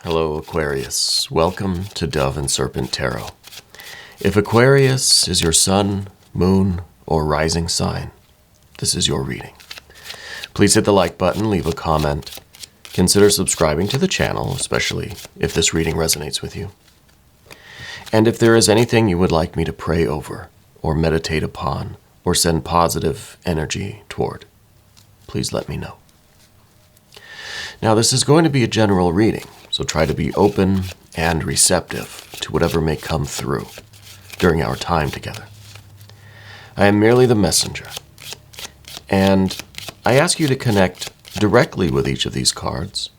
Hello, Aquarius. Welcome to Dove and Serpent Tarot. If Aquarius is your sun, moon, or rising sign, this is your reading. Please hit the like button, leave a comment. Consider subscribing to the channel, especially if this reading resonates with you. And if there is anything you would like me to pray over, or meditate upon, or send positive energy toward, please let me know. Now, this is going to be a general reading, so try to be open and receptive to whatever may come through during our time together. I am merely the messenger, and I ask you to connect directly with each of these cards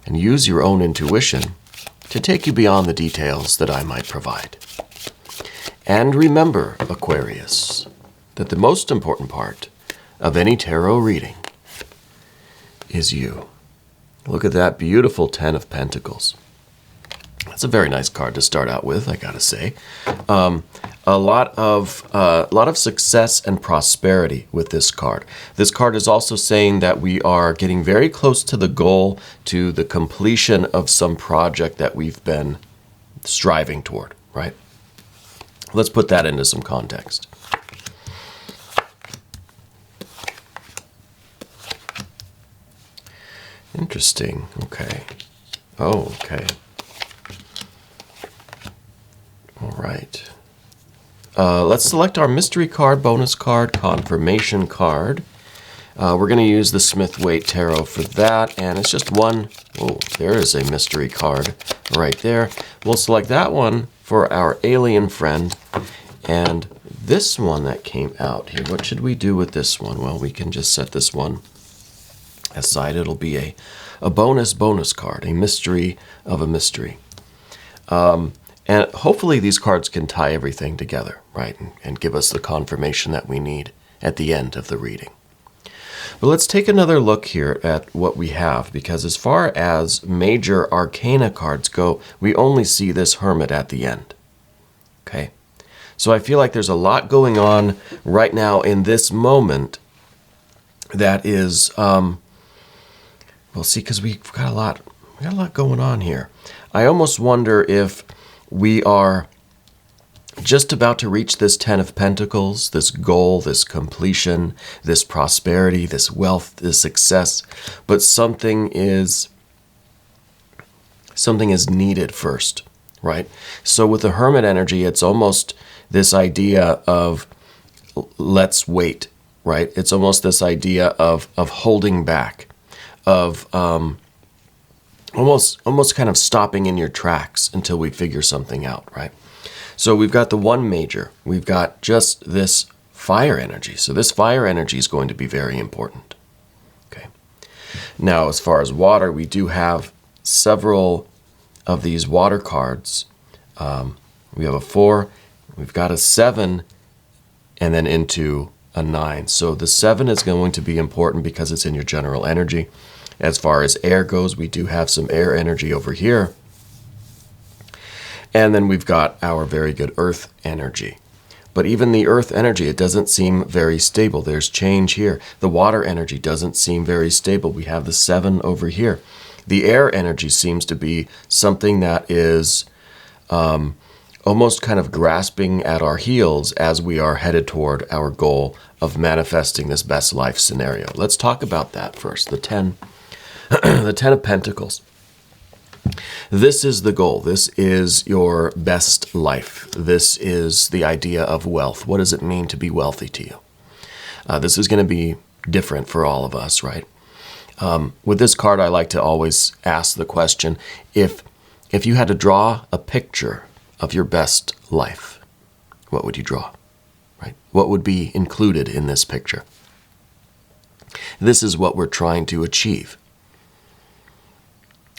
and use your own intuition to take you beyond the details that I might provide. And remember, Aquarius, that the most important part of any tarot reading is you. Look at that beautiful 10 of Pentacles. That's a very nice card to start out with, I gotta say. A lot of success and prosperity with this card. This card is also saying that we are getting very close to the goal, to the completion of some project that we've been striving toward, right? Let's put that into some context. Interesting. Okay. Oh, okay. All right. Let's select our mystery card, bonus card, confirmation card. We're going to use the Smith-Waite Tarot for that, and it's just one. Oh, there is a mystery card right there. We'll select that one for our alien friend, and this one that came out here. What should we do with this one? Well, we can just set this one aside. It'll be a bonus card, a mystery of a mystery. And hopefully these cards can tie everything together, right? And give us the confirmation that we need at the end of the reading. But let's take another look here at what we have, because as far as major arcana cards go, we only see this Hermit at the end. Okay? So I feel like there's a lot going on right now in this moment that is, well, see, because we've got a lot going on here. I almost wonder if we are just about to reach this 10 of Pentacles, this goal, this completion, this prosperity, this wealth, this success, but something is needed first, right? So with the Hermit energy, it's almost this idea of let's wait, right? It's almost this idea of holding back, of almost kind of stopping in your tracks until we figure something out, right? So we've got the one major. We've got just this fire energy. So this fire energy is going to be very important. Okay. Now, as far as water, we do have several of these water cards. We have a 4, we've got a 7, and then into a 9. So the 7 is going to be important because it's in your general energy. As far as air goes, we do have some air energy over here. And then we've got our very good earth energy. But even the earth energy, it doesn't seem very stable. There's change here. The water energy doesn't seem very stable. We have the 7 over here. The air energy seems to be something that is almost kind of grasping at our heels as we are headed toward our goal of manifesting this best life scenario. Let's talk about that first. The 10. The 10 of Pentacles. This is the goal. This is your best life. This is the idea of wealth. What does it mean to be wealthy to you? This is going to be different for all of us, right? With this card, I like to always ask the question, if you had to draw a picture of your best life, what would you draw, right? What would be included in this picture? This is what we're trying to achieve.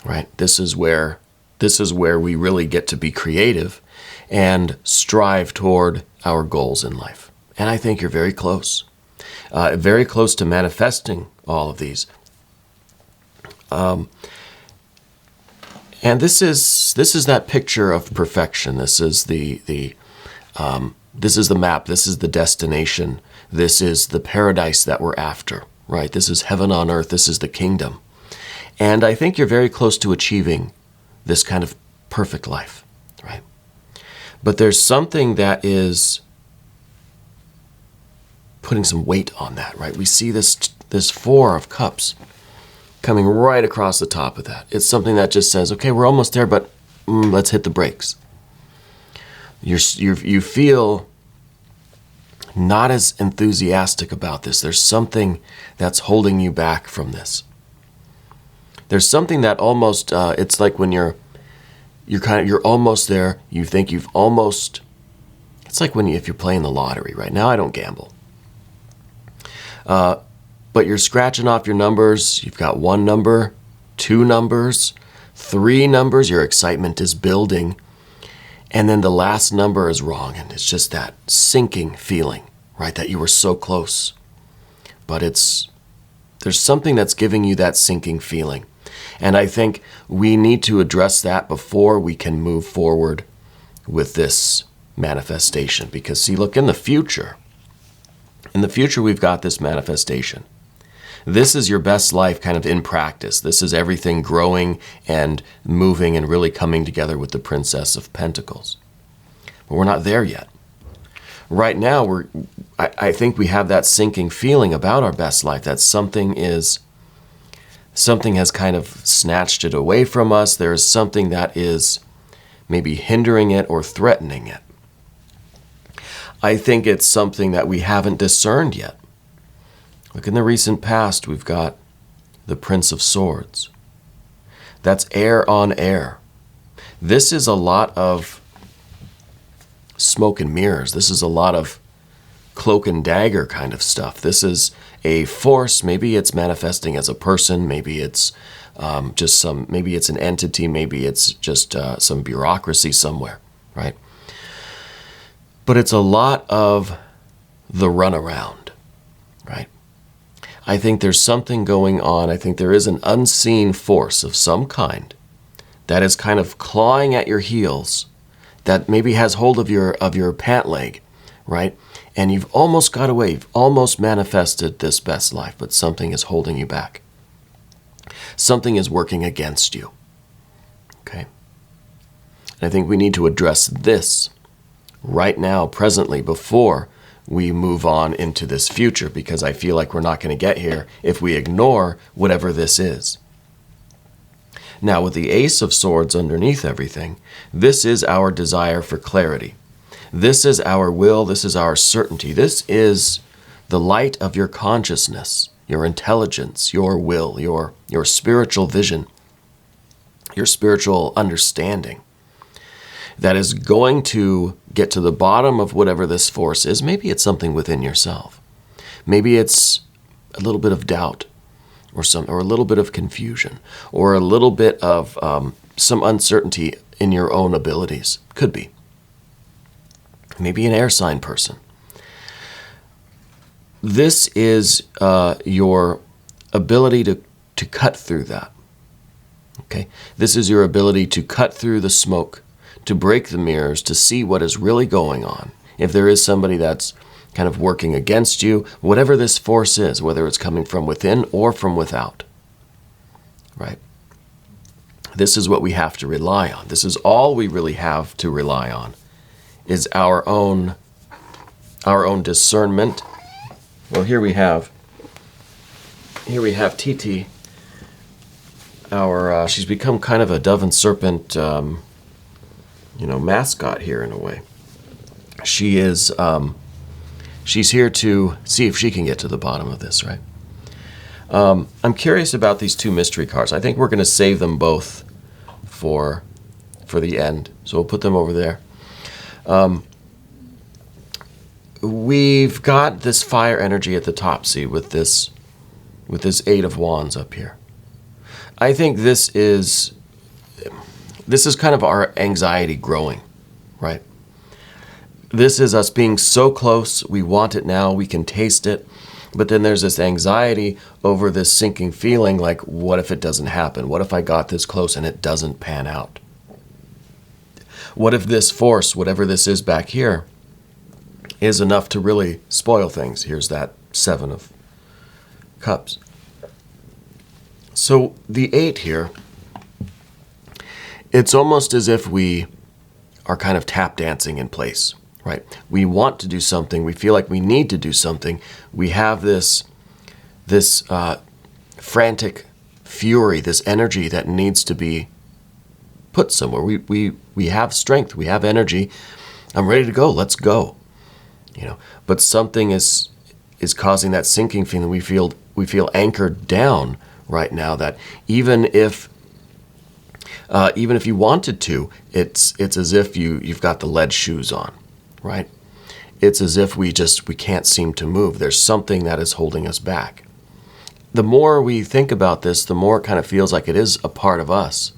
Right? This is where we really get to be creative and strive toward our goals in life. And I think you're very close to manifesting all of these. And this is that picture of perfection. This is the map. This is the destination. This is the paradise that we're after. Right? This is heaven on earth. This is the kingdom. And I think you're very close to achieving this kind of perfect life, right? But there's something that is putting some weight on that, right? We see this Four of Cups coming right across the top of that. It's something that just says, okay, we're almost there, but let's hit the brakes. You feel not as enthusiastic about this. There's something that's holding you back from this. There's something that almost, it's like when you're almost there, you think you've almost, it's like if you're playing the lottery right now. I don't gamble. But you're scratching off your numbers. You've got 1 number, 2 numbers, 3 numbers. Your excitement is building. And then the last number is wrong. And it's just that sinking feeling, right? That you were so close. But there's something that's giving you that sinking feeling. And I think we need to address that before we can move forward with this manifestation. Because see, look, in the future, we've got this manifestation. This is your best life kind of in practice. This is everything growing and moving and really coming together with the Princess of Pentacles. But we're not there yet. Right now, I think we have that sinking feeling about our best life, that something has kind of snatched it away from us. There is something that is maybe hindering it or threatening it. I think it's something that we haven't discerned yet. Look, in the recent past, we've got the Prince of Swords. That's air on air. This is a lot of smoke and mirrors. This is a lot of cloak and dagger kind of stuff. This is a force. Maybe it's manifesting as a person. Maybe it's maybe it's an entity. Maybe it's just some bureaucracy somewhere, right? But it's a lot of the runaround, right? I think there's something going on. I think there is an unseen force of some kind that is kind of clawing at your heels, that maybe has hold of your pant leg, right? And you've almost got away. You've almost manifested this best life, but something is holding you back. Something is working against you, okay? And I think we need to address this right now, presently, before we move on into this future, because I feel like we're not going to get here if we ignore whatever this is. Now, with the Ace of Swords underneath everything, this is our desire for clarity. This is our will. This is our certainty. This is the light of your consciousness, your intelligence, your will, your spiritual vision, your spiritual understanding that is going to get to the bottom of whatever this force is. Maybe it's something within yourself. Maybe it's a little bit of doubt or a little bit of confusion or a little bit of some uncertainty in your own abilities. Could be. Maybe an air sign person. This is your ability to cut through that. Okay? This is your ability to cut through the smoke, to break the mirrors, to see what is really going on. If there is somebody that's kind of working against you, whatever this force is, whether it's coming from within or from without, right? This is what we have to rely on. This is all we really have to rely on, is our own discernment. Well, here we have TT. She's become kind of a dove and serpent mascot here in a way. She is, she's here to see if she can get to the bottom of this, right? I'm curious about these 2 mystery cards. I think we're going to save them both for the end. So we'll put them over there. We've got this fire energy at the top, see, with this 8 of Wands up here. I think this is kind of our anxiety growing, right? This is us being so close. We want it now. We can taste it. But then there's this anxiety over this sinking feeling like, what if it doesn't happen? What if I got this close and it doesn't pan out? What if this force, whatever this is back here, is enough to really spoil things? Here's that 7 of Cups. So the 8 here It's almost as if we are kind of tap dancing in place, right? We want to do something. We feel like we need to do something. We have this frantic fury, this energy that needs to be put somewhere. We have strength. We have energy. I'm ready to go. Let's go. But something is causing that sinking feeling. We feel anchored down right now. That even if you wanted to, it's as if you've got the lead shoes on, right? It's as if we can't seem to move. There's something that is holding us back. The more we think about this, the more it kind of feels like it is a part of us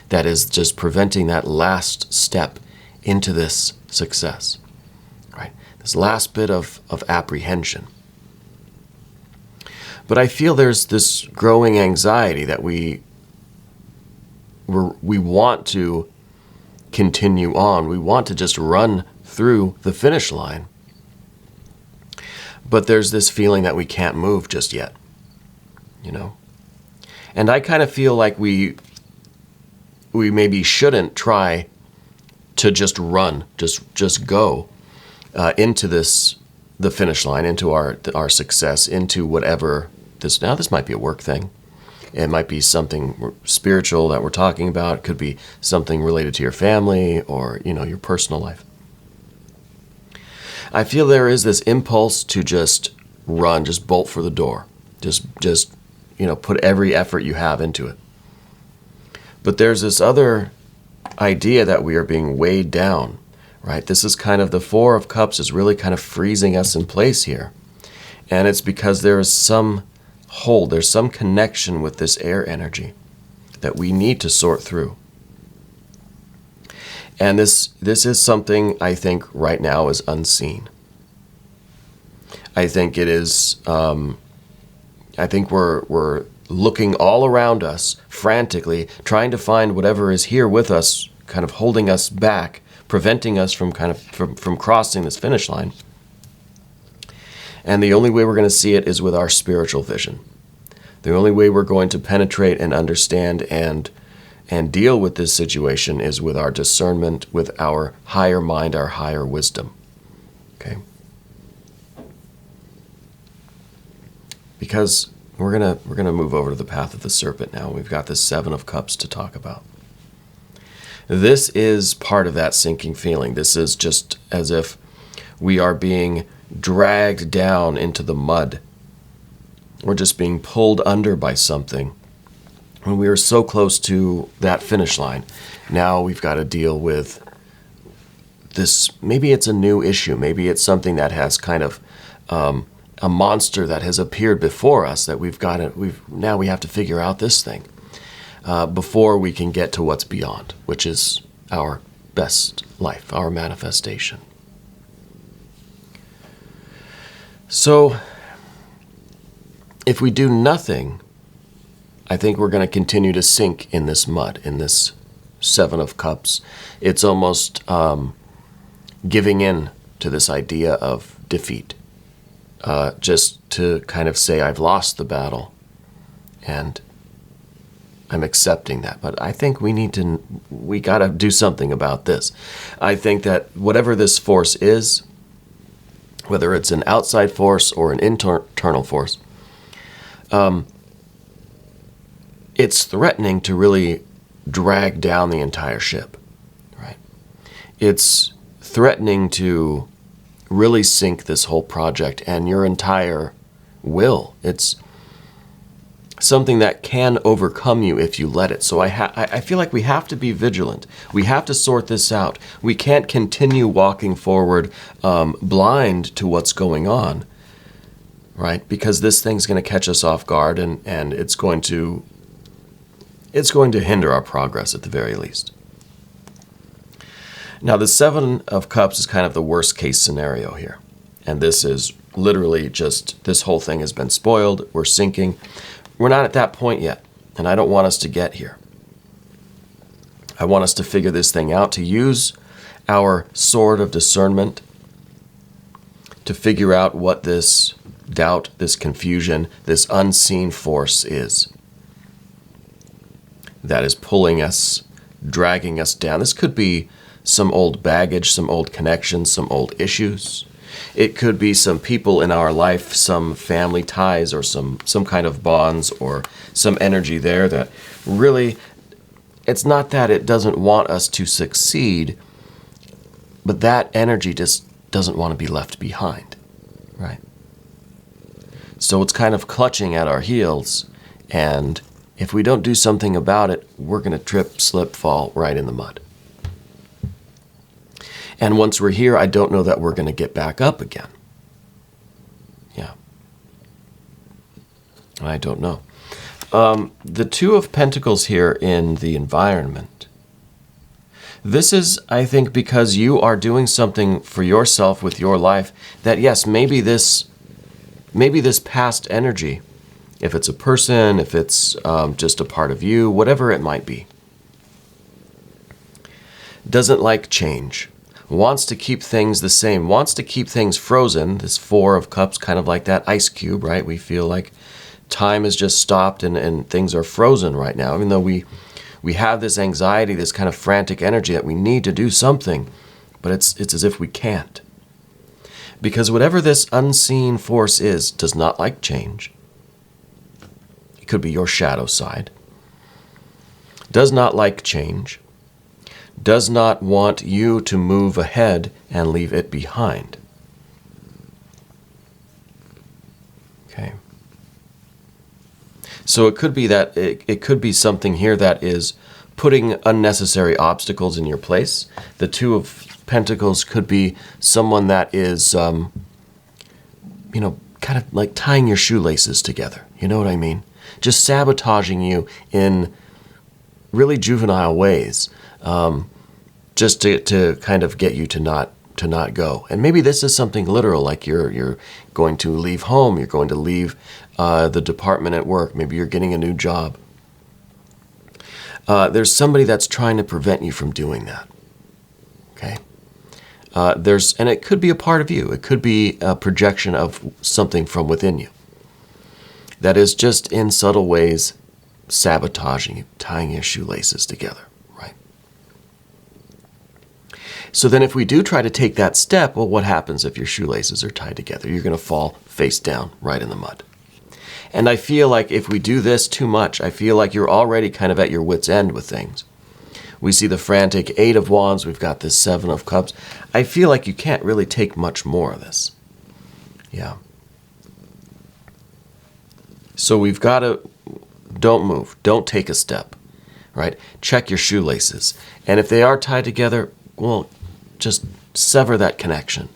that is just preventing that last step into this success, right? This last bit of apprehension. But I feel there's this growing anxiety that we want to continue on. We want to just run through the finish line. But there's this feeling that we can't move just yet, And I kind of feel like we maybe shouldn't try to just run, just go into the finish line, into our success, into whatever this. Now, this might be a work thing. It might be something spiritual that we're talking about. It could be something related to your family or, your personal life. I feel there is this impulse to just run, just bolt for the door. Just put every effort you have into it. But there's this other idea that we are being weighed down, right? This is kind of the Four of Cups is really kind of freezing us in place here. And it's because there is some hold, there's some connection with this air energy that we need to sort through. And this is something I think right now is unseen. I think it is, I think we're looking all around us frantically, trying to find whatever is here with us, kind of holding us back, preventing us from crossing this finish line. And the only way we're going to see it is with our spiritual vision. The only way we're going to penetrate and understand and deal with this situation is with our discernment, with our higher mind, our higher wisdom. Okay? Because we're gonna move over to the path of the serpent now. We've got this Seven of Cups to talk about. This is part of that sinking feeling. This is just as if we are being dragged down into the mud. We're just being pulled under by something. When we are so close to that finish line, now we've got to deal with this. Maybe it's a new issue. Maybe it's something that has kind of a monster that has appeared before us that now we have to figure out this thing before we can get to what's beyond, which is our best life, our manifestation. So if we do nothing, I think we're going to continue to sink in this mud, in this Seven of Cups. It's almost giving in to this idea of defeat. Just to kind of say, I've lost the battle, and I'm accepting that. But I think we got to do something about this. I think that whatever this force is, whether it's an outside force or an internal force, it's threatening to really drag down the entire ship, right? It's threatening to really sink this whole project and your entire will. It's something that can overcome you if you let it. So I feel like we have to be vigilant. We have to sort this out. We can't continue walking forward blind to what's going on, right? Because this thing's going to catch us off guard and it's going to hinder our progress at the very least. Now, the Seven of Cups is kind of the worst case scenario here. And this is literally just, this whole thing has been spoiled. We're sinking. We're not at that point yet. And I don't want us to get here. I want us to figure this thing out, to use our sword of discernment to figure out what this doubt, this confusion, this unseen force is that is pulling us dragging us down. This could be some old baggage, some old connections, some old issues. It could be some people in our life, some family ties or some kind of bonds or some energy there that really, it's not that it doesn't want us to succeed, but that energy just doesn't want to be left behind, right? So it's kind of clutching at our heels, and if we don't do something about it, we're going to trip, slip, fall right in the mud. And once we're here, I don't know that we're going to get back up again. Yeah. I don't know. The Two of Pentacles here in the environment. This is, I think, because you are doing something for yourself with your life that, yes, maybe this past energy, if it's a person, if it's just a part of you, whatever it might be, doesn't like change, wants to keep things the same, wants to keep things frozen. This Four of Cups, kind of like that ice cube, right? We feel like time has just stopped and things are frozen right now, even though we have this anxiety, this kind of frantic energy that we need to do something, but it's as if we can't. Because whatever this unseen force is, does not like change. It could be your shadow side. Does not like change. Does not want you to move ahead and leave it behind. Okay. So it could be that it could be something here that is putting unnecessary obstacles in your place. The Two of Pentacles could be someone that is, kind of like tying your shoelaces together. You know what I mean? Just sabotaging you in really juvenile ways, just to kind of get you to not go. And maybe this is something literal, like you're going to leave home, you're going to leave the department at work, maybe you're getting a new job. There's somebody that's trying to prevent you from doing that. Okay? And it could be a part of you. It could be a projection of something from within you that is just in subtle ways sabotaging you, tying your shoelaces together, right? So then if we do try to take that step, well, what happens if your shoelaces are tied together? You're going to fall face down right in the mud. And I feel like if we do this too much, I feel like you're already kind of at your wit's end with things. We see the frantic Eight of Wands. We've got this Seven of Cups. I feel like you can't really take much more of this. Yeah. So we've got to, don't move. Don't take a step, right? Check your shoelaces. And if they are tied together, well, just sever that connection.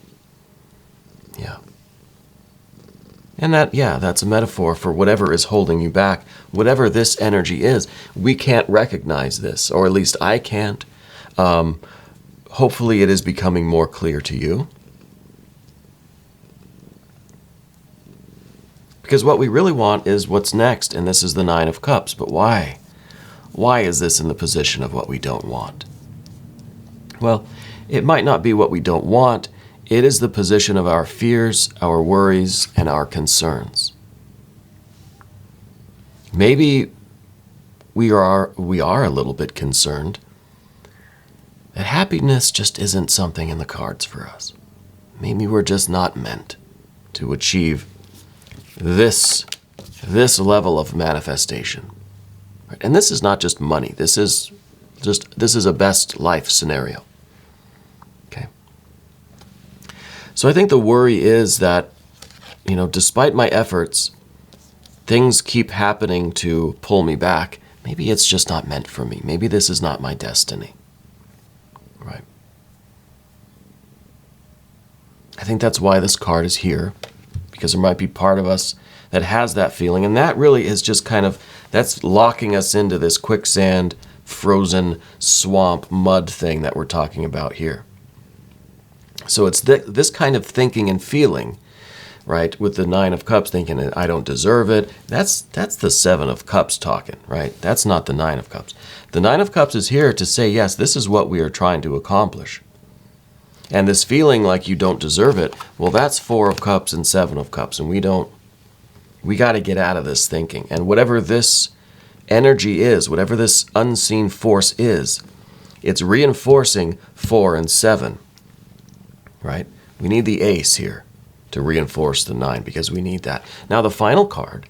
Yeah. And that's a metaphor for whatever is holding you back. Whatever this energy is, we can't recognize this, or at least I can't. Hopefully it is becoming more clear to you. Because what we really want is what's next, and this is the Nine of Cups. But why? Why is this in the position of what we don't want? Well, it might not be what we don't want. It is the position of our fears, our worries, and our concerns. Maybe we are a little bit concerned that happiness just isn't something in the cards for us. Maybe we're just not meant to achieve this level of manifestation. And this is not just money. This is a best life scenario. Okay. So I think the worry is that, despite my efforts, things keep happening to pull me back. Maybe it's just not meant for me. Maybe this is not my destiny. Right? I think that's why this card is here, because there might be part of us that has that feeling, and that really is just that's locking us into this quicksand, frozen swamp, mud thing that we're talking about here. So it's this kind of thinking and feeling, right, with the Nine of Cups, thinking I don't deserve it. That's the Seven of Cups talking, right? That's not the Nine of Cups. The Nine of Cups is here to say, yes, this is what we are trying to accomplish. And this feeling like you don't deserve it, well, that's Four of Cups and Seven of Cups, and we got to get out of this thinking. And whatever this energy is, whatever this unseen force is, it's reinforcing 4 and 7, right? We need the ace here to reinforce the 9 because we need that. Now the final card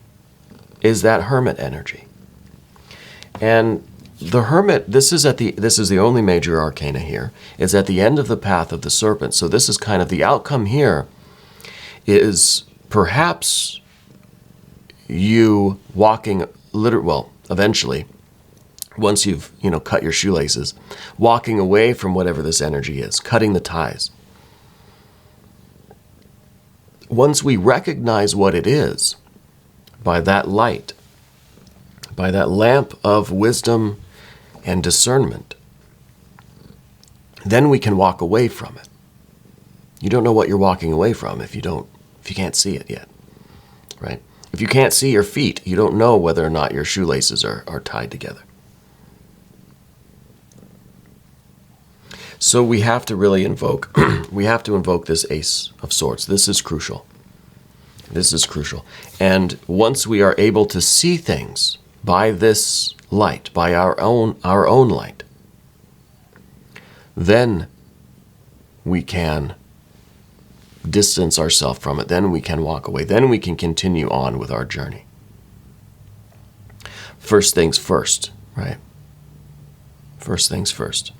is that hermit energy. And the hermit, this is the only major arcana here. It's at the end of the path of the serpent. So this is kind of the outcome here is perhaps you walking eventually, once you've, cut your shoelaces, walking away from whatever this energy is, cutting the ties. Once we recognize what it is, by that light, by that lamp of wisdom and discernment, then we can walk away from it. You don't know what you're walking away from if you can't see it yet, right? If you can't see your feet, you don't know whether or not your shoelaces are tied together. So we have to really invoke, this Ace of Swords. This is crucial. This is crucial. And once we are able to see things by this light, by our own light, then we can distance ourselves from it. Then we can walk away. Then we can continue on with our journey. First things first, right? First things first.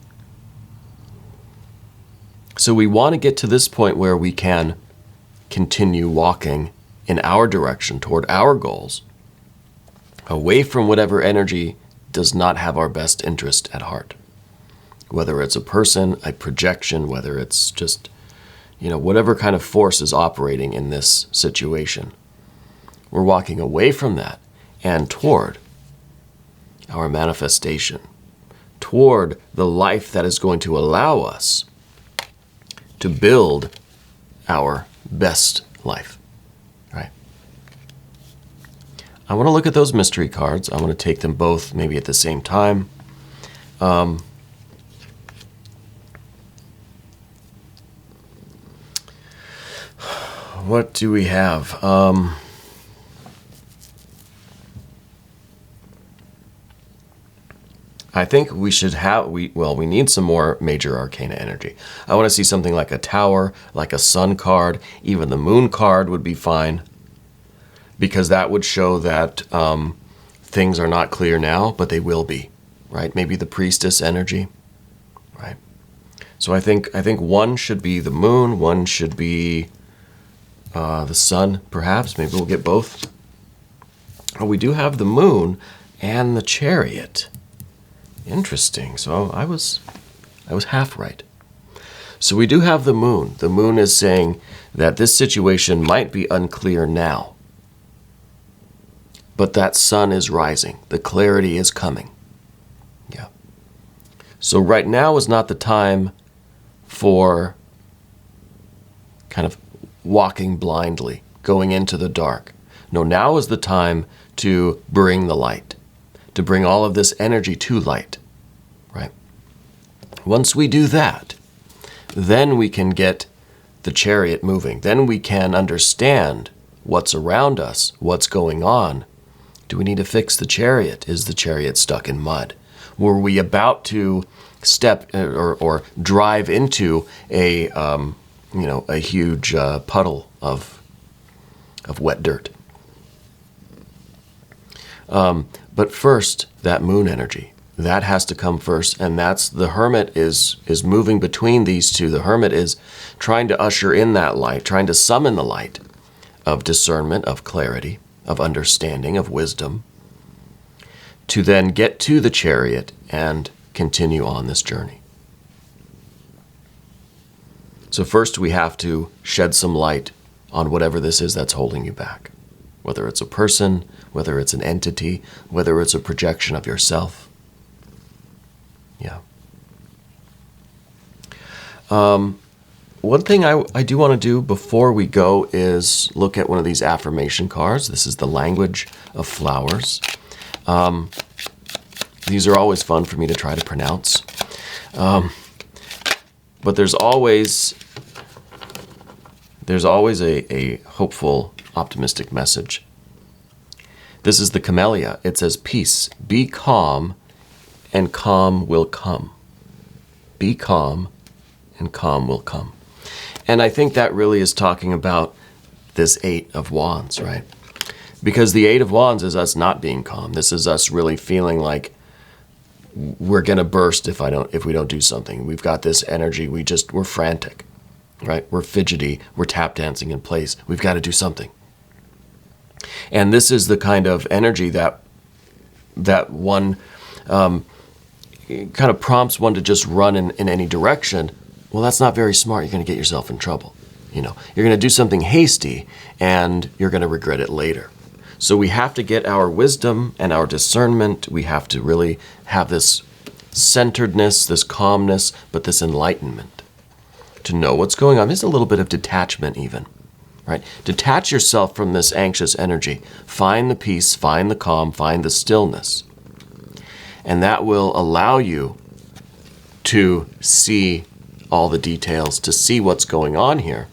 So we want to get to this point where we can continue walking in our direction toward our goals, away from whatever energy does not have our best interest at heart. Whether it's a person, a projection, whether it's just, whatever kind of force is operating in this situation. We're walking away from that and toward our manifestation, toward the life that is going to allow us to build our best life, right? I want to look at those mystery cards. I want to take them both maybe at the same time. What do we have? I think we should have, we need some more major arcana energy. I want to see something like a tower, like a sun card, even the moon card would be fine, because that would show that things are not clear now, but they will be, right? Maybe the priestess energy, right? So I think one should be the moon, one should be the sun, perhaps. Maybe we'll get both. Oh, we do have the moon and the chariot. Interesting. So I was half right. So we do have the moon. The moon is saying that this situation might be unclear now, but that sun is rising. The clarity is coming. Yeah. So right now is not the time for kind of walking blindly, going into the dark. No, now is the time to bring the light, to bring all of this energy to light, right? Once we do that, then we can get the chariot moving. Then we can understand what's around us, what's going on. Do we need to fix the chariot? Is the chariot stuck in mud? Were we about to step or drive into a huge puddle of wet dirt? But first, that moon energy, that has to come first, and that's the hermit is moving between these two. The hermit is trying to usher in that light, trying to summon the light of discernment, of clarity, of understanding, of wisdom, to then get to the chariot and continue on this journey. So first we have to shed some light on whatever this is that's holding you back. Whether it's a person, whether it's an entity, whether it's a projection of yourself. Yeah. One thing I do want to do before we go is look at one of these affirmation cards. This is the language of flowers. These are always fun for me to try to pronounce. But there's always a hopeful, optimistic message. This is the camellia. It says, peace, be calm, and calm will come. Be calm, and calm will come. And I think that really is talking about this Eight of Wands, right? Because the Eight of Wands is us not being calm. This is us really feeling like we're going to burst if we don't do something. We've got this energy. We're frantic, right? We're fidgety. We're tap dancing in place. We've got to do something. And this is the kind of energy that one kind of prompts one to just run in any direction. Well, that's not very smart. You're going to get yourself in trouble. You're going to do something hasty, and you're going to regret it later. So we have to get our wisdom and our discernment. We have to really have this centeredness, this calmness, but this enlightenment to know what's going on. There's a little bit of detachment even, right? Detach yourself from this anxious energy. Find the peace, find the calm, find the stillness. And that will allow you to see all the details, to see what's going on here.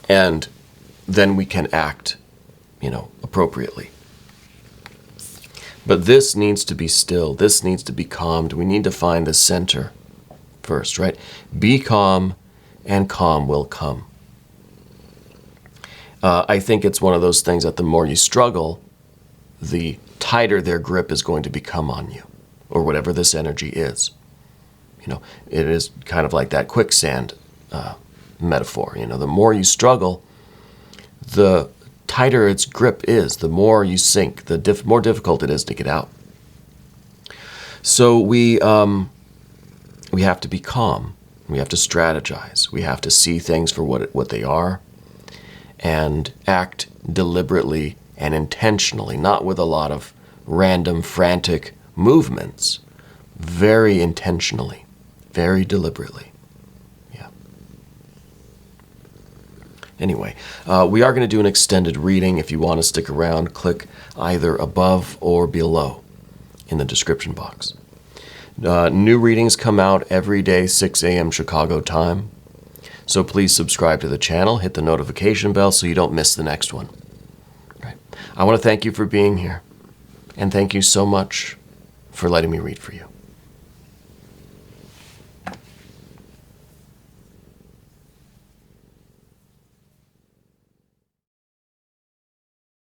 And then we can act appropriately. But this needs to be still. This needs to be calmed. We need to find the center first, right? Be calm, and calm will come. I think it's one of those things that the more you struggle, the tighter their grip is going to become on you, or whatever this energy is. It is kind of like that quicksand metaphor. The more you struggle, the tighter its grip is, the more you sink, the more difficult it is to get out. So we have to be calm. We have to strategize. We have to see things for what they are, and act deliberately and intentionally, not with a lot of random, frantic movements. Very intentionally, very deliberately. Anyway, we are going to do an extended reading. If you want to stick around, click either above or below in the description box. New readings come out every day, 6 a.m. Chicago time. So please subscribe to the channel, hit the notification bell so you don't miss the next one. Right. I want to thank you for being here. And thank you so much for letting me read for you.